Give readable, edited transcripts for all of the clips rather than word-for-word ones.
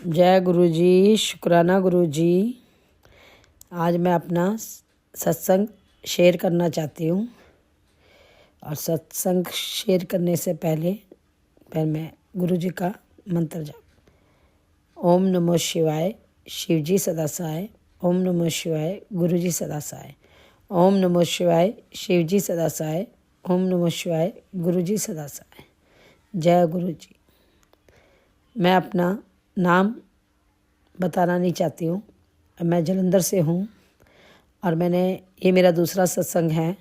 जय गुरु जी, शुक्राना गुरु जी। आज मैं अपना सत्संग शेयर करना चाहती हूँ। और सत्संग शेयर करने से पहले मैं गुरु जी का मंत्र जाप। ओम नमो शिवाय, शिव जी सदा सहाय। ओम नमो शिवाय, गुरु जी सदा सहाय। ओम नमो शिवाय, शिव जी सदा सहाय। ओम नमो शिवाय, गुरु जी सदा सहाय। जय गुरु जी। मैं अपना नाम बताना नहीं चाहती हूँ। मैं जलंधर से हूँ और ये मेरा दूसरा सत्संग है।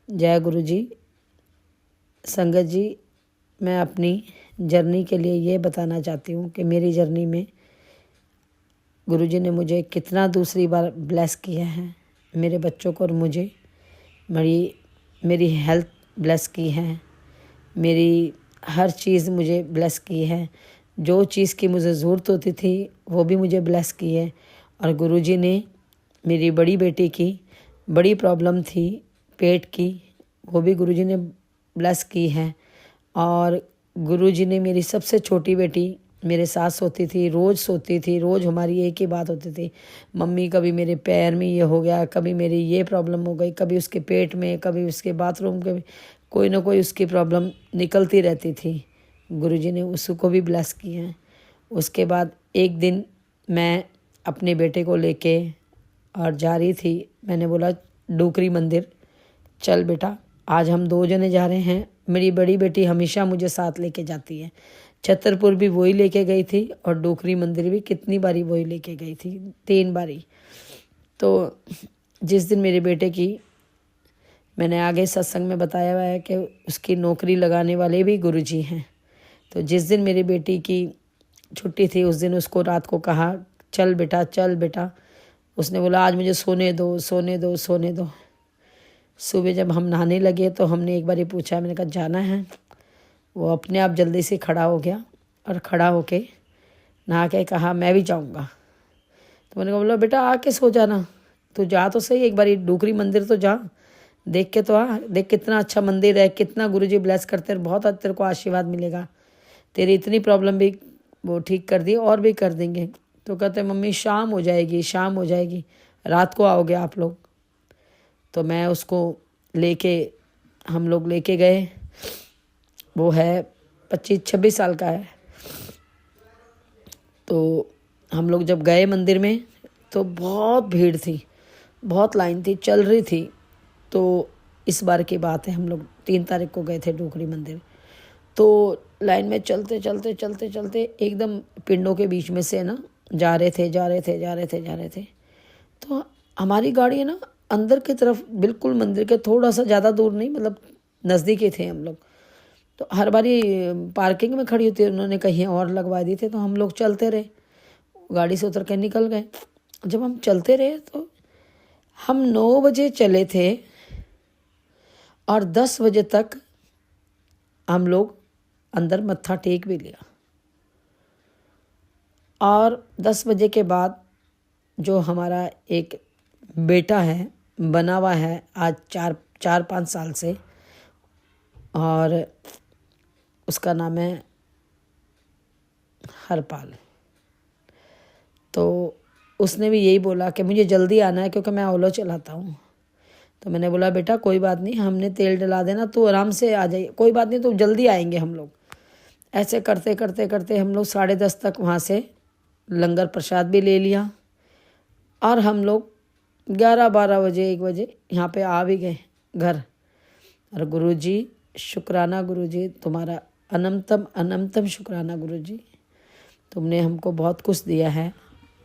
जय गुरु जी। संगत जी, मैं अपनी जर्नी के लिए ये बताना चाहती हूँ कि मेरी जर्नी में गुरु जी ने मुझे कितना दूसरी बार ब्लेस किया है। मेरे बच्चों को और मुझे मेरी हेल्थ ब्लेस की है। मेरी हर चीज़ मुझे ब्लेस की है। जो चीज़ की मुझे ज़रूरत होती थी वो भी मुझे ब्लेस की है। और गुरुजी ने मेरी बड़ी बेटी की बड़ी प्रॉब्लम थी पेट की, वो भी गुरुजी ने ब्लेस की है। और गुरुजी ने मेरी सबसे छोटी बेटी मेरे साथ सोती थी, रोज़ हमारी एक ही बात होती थी, मम्मी कभी मेरे पैर में ये हो गया, कभी मेरी ये प्रॉब्लम हो गई, कभी उसके पेट में, कभी उसके बाथरूम के, कोई ना कोई उसकी प्रॉब्लम निकलती रहती थी। गुरुजी ने उसको भी ब्लेस किया है। उसके बाद एक दिन मैं अपने बेटे को लेके और जा रही थी। मैंने बोला डोकरी मंदिर चल बेटा, आज हम 2 जने जा रहे हैं। मेरी बड़ी बेटी हमेशा मुझे साथ लेके जाती है। छतरपुर भी वही लेके गई थी और डोकरी मंदिर भी कितनी बारी वही लेके गई थी, 3 बारी। तो जिस दिन मेरे बेटे की, मैंने आगे सत्संग में बताया हुआ है कि उसकी नौकरी लगाने वाले भी गुरुजी हैं। तो जिस दिन मेरी बेटी की छुट्टी थी उस दिन उसको रात को कहा चल बेटा। उसने बोला आज मुझे सोने दो। सुबह जब हम नहाने लगे तो हमने एक बार ही पूछा, मैंने कहा जाना है। वो अपने आप जल्दी से खड़ा हो गया और खड़ा होके नहा के कहा मैं भी जाऊंगा। तो मैंने कहा बोला बेटा आके सो जाना, तू जा तो सही, एक बार डोकरी मंदिर तो जा, देख के तो आ, देख कितना अच्छा मंदिर है, कितना गुरुजी ब्लेस करते हैं, बहुत तेरे को आशीर्वाद मिलेगा, तेरी इतनी प्रॉब्लम भी वो ठीक कर दी और भी कर देंगे। तो कहते मम्मी शाम हो जाएगी, रात को आओगे आप लोग। तो मैं उसको हम लोग लेके गए। वो है 25-26 साल का है। तो हम लोग जब गए मंदिर में तो बहुत भीड़ थी, बहुत लाइन थी, चल रही थी। तो इस बार की बात है, हम लोग 3 तारीख को गए थे डोकरी मंदिर। तो लाइन में चलते एकदम पिंडों के बीच में से ना जा रहे थे। तो हमारी गाड़ी है ना अंदर की तरफ, बिल्कुल मंदिर के थोड़ा सा ज़्यादा दूर नहीं, मतलब नज़दीक ही थे हम लोग। तो हर बारी पार्किंग में खड़ी होती है, उन्होंने कहीं और लगवा दी थी। तो हम लोग चलते रहे, गाड़ी से उतर के निकल गए। जब हम चलते रहे तो हम 9 बजे चले थे और 10 बजे तक हम लोग अंदर मत्था टेक भी लिया। और 10 बजे के बाद जो हमारा एक बेटा है, बना हुआ है आज 4-5 साल से, और उसका नाम है हरपाल। तो उसने भी यही बोला कि मुझे जल्दी आना है क्योंकि मैं ओलो चलाता हूँ। तो मैंने बोला बेटा कोई बात नहीं, हमने तेल डला देना, तू आराम से आ जाइए, कोई बात नहीं, तो जल्दी आएंगे हम लोग। ऐसे करते हम लोग 10:30 तक वहाँ से लंगर प्रसाद भी ले लिया और हम लोग 11-12 बजे 1 बजे यहाँ पे आ भी गए घर। और गुरुजी शुक्राना, गुरुजी तुम्हारा अनंतम शुक्राना गुरुजी, तुमने हमको बहुत कुछ दिया है।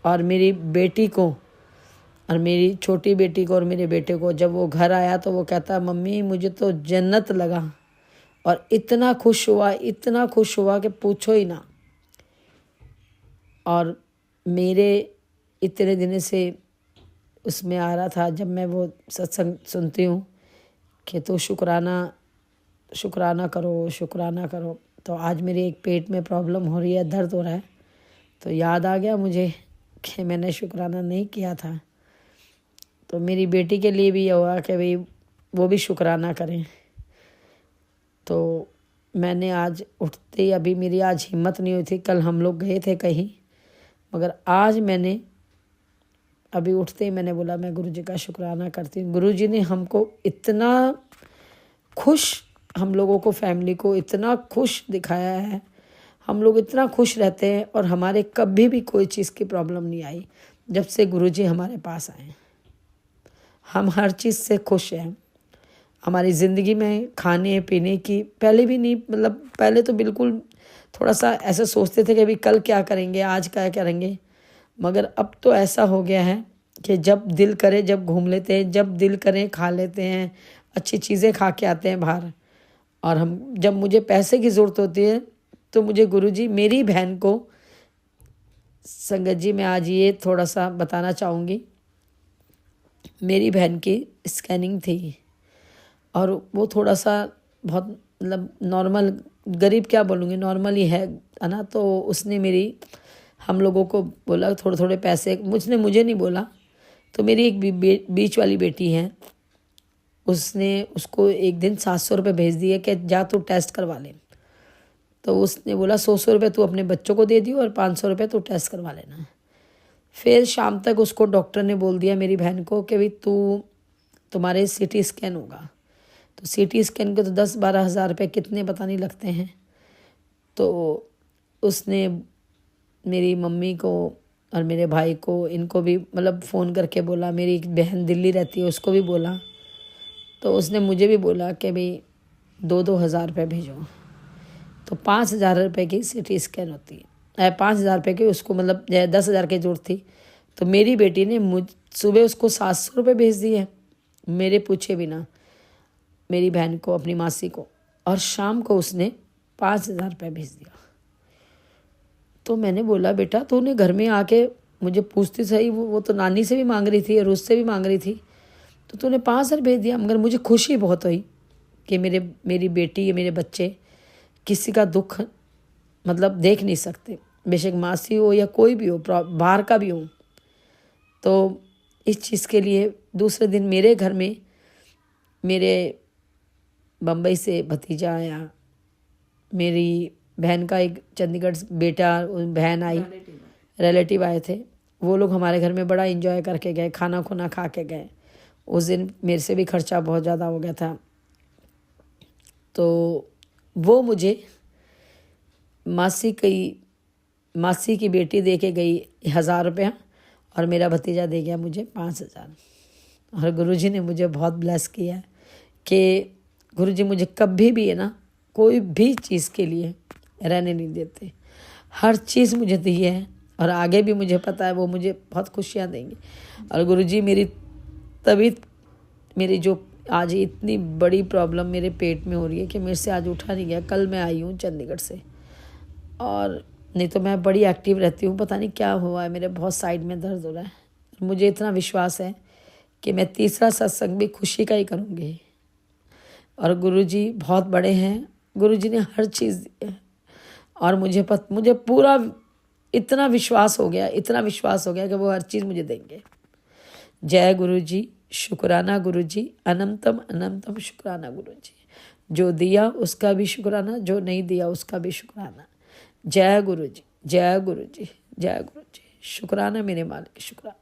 और मेरी बेटी को और मेरी छोटी बेटी को और मेरे बेटे को जब वो घर आया तो वो कहता मम्मी मुझे तो जन्नत लगा। और इतना खुश हुआ कि पूछो ही ना। और मेरे इतने दिन से उसमें आ रहा था, जब मैं वो सत्संग सुनती हूँ कि तो शुक्राना करो। तो आज मेरे एक पेट में प्रॉब्लम हो रही है, दर्द हो रहा है, तो याद आ गया मुझे कि मैंने शुक्राना नहीं किया था। तो मेरी बेटी के लिए भी ये हुआ कि भाई वो भी शुक्राना करें। तो मैंने आज उठते ही, अभी मेरी आज हिम्मत नहीं हुई थी, कल हम लोग गए थे कहीं मगर आज मैंने अभी उठते ही मैंने बोला मैं गुरुजी का शुक्राना करती हूँ। गुरुजी ने हमको इतना खुश, हम लोगों को, फैमिली को इतना खुश दिखाया है। हम लोग इतना खुश रहते हैं और हमारे कभी भी कोई चीज़ की प्रॉब्लम नहीं आई जब से गुरुजी हमारे पास आए। हम हर चीज़ से खुश हैं। हमारी ज़िंदगी में खाने पीने की पहले भी नहीं, मतलब पहले तो बिल्कुल थोड़ा सा ऐसा सोचते थे कि अभी कल क्या करेंगे, आज क्या करेंगे, मगर अब तो ऐसा हो गया है कि जब दिल करे जब घूम लेते हैं, जब दिल करे खा लेते हैं, अच्छी चीज़ें खा के आते हैं बाहर। और हम जब मुझे पैसे की ज़रूरत होती है तो मुझे गुरुजी, मेरी बहन को, संगत जी मैं आज ये थोड़ा सा बताना चाहूँगी। मेरी बहन की स्कैनिंग थी और वो थोड़ा सा बहुत मतलब नॉर्मल, गरीब क्या बोलूँगी, नॉर्मल ही है ना। तो उसने हम लोगों को बोला थोड़े थोड़े पैसे, मुझे नहीं बोला। तो मेरी एक बीच वाली बेटी है, उसने उसको एक दिन 700 रुपये भेज दिए कि जा तू टेस्ट करवा ले। तो उसने बोला 100 रुपये तू अपने बच्चों को दे दियो और 500 रुपये तू टेस्ट करवा लेना। फिर शाम तक उसको डॉक्टर ने बोल दिया मेरी बहन को कि भाई तुम्हारे सीटी स्कैन होगा। तो सीटी स्कैन के तो 10-12 हज़ार रुपये कितने पता नहीं लगते हैं। तो उसने मेरी मम्मी को और मेरे भाई को, इनको भी मतलब फ़ोन करके बोला। मेरी एक बहन दिल्ली रहती है, उसको भी बोला। तो उसने मुझे भी बोला कि भाई 2-2 हज़ार रुपये भेजो। तो 5,000 रुपये की सीटी स्कैन होती है। 5,000 रुपये की उसको, मतलब 10,000 की जरूरत थी। तो मेरी बेटी ने सुबह उसको 700 रुपये भेज दिए मेरे पूछे बिना, मेरी बहन को, अपनी मासी को। और शाम को उसने 5,000 रुपये भेज दिया। तो मैंने बोला बेटा तूने घर में आके मुझे पूछती सही, वो तो नानी से भी मांग रही थी और उससे भी मांग रही थी, तो तूने 5,000 भेज दिया। मगर मुझे खुशी बहुत हुई कि मेरी बेटी या मेरे बच्चे किसी का दुख मतलब देख नहीं सकते, बेशक मासी हो या कोई भी हो, बाहर का भी हो। तो इस चीज़ के लिए दूसरे दिन मेरे घर में मेरे बम्बई से भतीजा आया, मेरी बहन का एक चंडीगढ़ बेटा, बहन आई, रिलेटिव आए थे। वो लोग हमारे घर में बड़ा एंजॉय करके गए, खाना खुना खा के गए। उस दिन मेरे से भी खर्चा बहुत ज़्यादा हो गया था। तो वो मुझे मासी की बेटी दे के गई 1,000 रुपया और मेरा भतीजा दे गया मुझे 5,000। और गुरुजी ने मुझे बहुत ब्लेस किया कि गुरुजी मुझे कभी भी है ना कोई भी चीज़ के लिए रहने नहीं देते। हर चीज़ मुझे दी है और आगे भी मुझे पता है वो मुझे बहुत खुशियाँ देंगे। और गुरुजी मेरी जो आज इतनी बड़ी प्रॉब्लम मेरे पेट में हो रही है कि मेरे से आज उठा नहीं गया। कल मैं आई हूँ चंडीगढ़ से, और नहीं तो मैं बड़ी एक्टिव रहती हूँ। पता नहीं क्या हुआ है, मेरे बहुत साइड में दर्द हो रहा है। मुझे इतना विश्वास है कि मैं तीसरा सत्संग भी खुशी का ही करूँगी। और गुरुजी बहुत बड़े हैं, गुरुजी ने हर चीज़ दी है। और मुझे पूरा इतना विश्वास हो गया कि वो हर चीज़ मुझे देंगे। जय गुरुजी, शुक्राना गुरुजी, अनंतम अनंतम शुक्राना गुरुजी। जो दिया उसका भी शुक्राना, जो नहीं दिया उसका भी शुक्राना। जय गुरुजी, जय गुरुजी, जय गुरुजी। शुक्राना मेरे मालिक, शुक्राना।